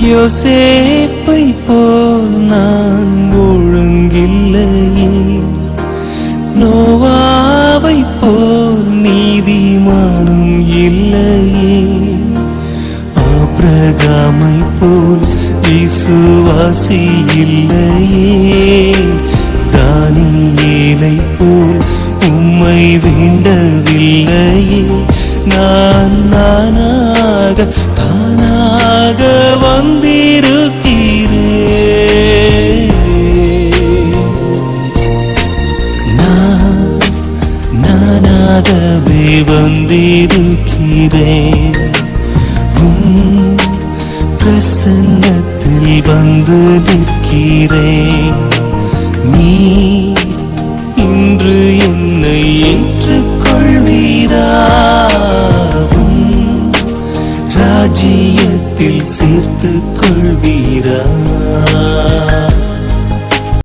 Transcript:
யோசேப்பை போல் நான் ஒழுங்கில்லையே, நோவாவை போல் நீதிமானும் இல்லையே, ஆபிரகாமை போல் விசுவாசி இல்லையே, தானியேலை போல் உம்மை வேண்டவில்லையே, நான் நானாக தானாக வந்திருக்கிறேன். நானாகவே வந்திருக்கிறேன். பிரசன்னத்தில் வந்து நிற்கிறேன். நீ இன்று என்னை ஏற்றுக்கொள்வீராவும் ராஜ்யத்தில் சேர்த்துக் கொள்வீரா?